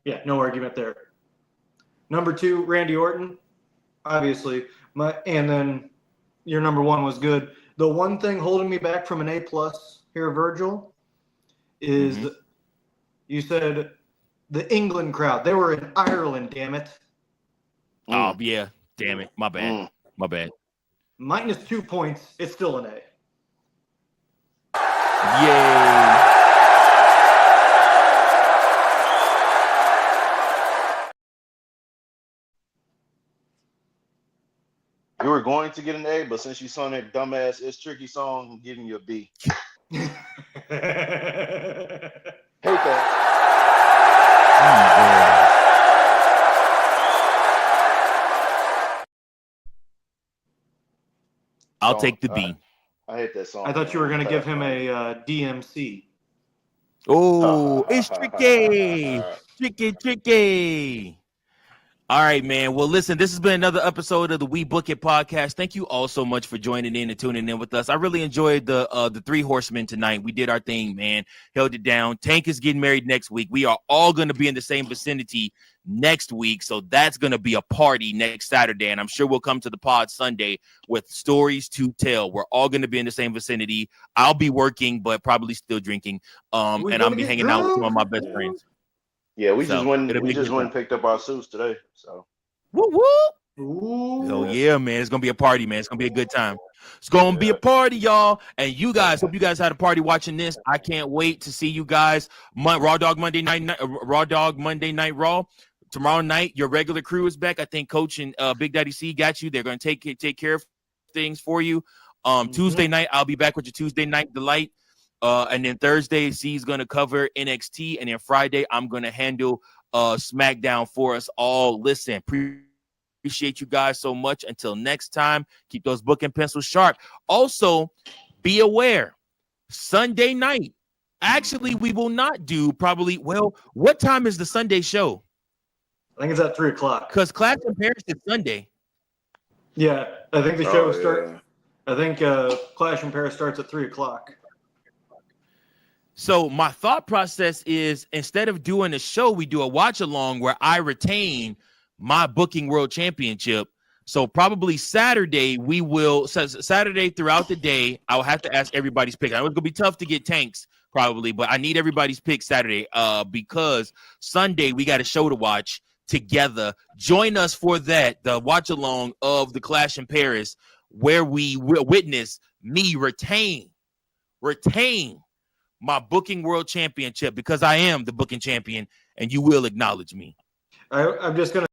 Speaker 3: Yeah, no argument there. Number 2, Randy Orton, obviously. And then your number 1 was good. The one thing holding me back from an A+ here, Virgil, is you said the England crowd. They were in Ireland, damn it.
Speaker 2: Oh, yeah. Damn it. My bad.
Speaker 3: Minus 2 points. It's still an A.
Speaker 2: Yay.
Speaker 4: You were going to get an A, but since you sung that dumbass It's Tricky song, I'm giving you a B. Hate that.
Speaker 2: I'll take the B.
Speaker 4: I hate that song.
Speaker 3: I thought you were going to give him a DMC.
Speaker 2: Oh, it's tricky. Tricky. All right, man. Well, listen, this has been another episode of the WeBook It Podcast. Thank you all so much for joining in and tuning in with us. I really enjoyed the 3 horsemen tonight. We did our thing, man. Held it down. Tank is getting married next week. We are all going to be in the same vicinity next week, so that's going to be a party next Saturday, and I'm sure we'll come to the pod Sunday with stories to tell. We're all going to be in the same vicinity. I'll be working, but probably still drinking, and I'll be hanging out with some of my best friends.
Speaker 4: Yeah, we
Speaker 2: So,
Speaker 4: just went.
Speaker 2: it'll be
Speaker 4: We
Speaker 2: a
Speaker 4: just
Speaker 2: good
Speaker 4: went and
Speaker 2: time.
Speaker 4: picked up our suits today. So
Speaker 2: Woo woo.
Speaker 3: Ooh.
Speaker 2: Oh yeah, man, it's gonna be a party, man. It's gonna be a good time. It's gonna be a party, y'all. And you guys, hope you guys had a party watching this. I can't wait to see you guys. Raw Dog Monday Night Raw. Tomorrow night, your regular crew is back. I think Coach and Big Daddy C got you. They're gonna take care of things for you. Tuesday night, I'll be back with your Tuesday Night Delight. And then Thursday, C's gonna cover NXT, and then Friday, I'm gonna handle SmackDown for us all. Listen, appreciate you guys so much. Until next time, keep those book and pencils sharp. Also, be aware, Sunday night. Actually, we will not do probably. Well, what time is the Sunday show?
Speaker 3: I think it's at 3:00.
Speaker 2: Because Clash in Paris is Sunday.
Speaker 3: Yeah, I think the show
Speaker 4: yeah.
Speaker 3: starts. I think Clash in Paris starts at 3:00.
Speaker 2: So my thought process is, instead of doing a show, we do a watch along where I retain my booking world championship. So probably Saturday Saturday throughout the day, I'll have to ask everybody's pick. I know it's gonna be tough to get Tanks probably, but I need everybody's pick Saturday because Sunday we got a show to watch together. Join us for that, the watch along of the Clash in Paris, where we will witness me retain my booking world championship, because I am the booking champion and you will acknowledge me.
Speaker 3: I'm just gonna.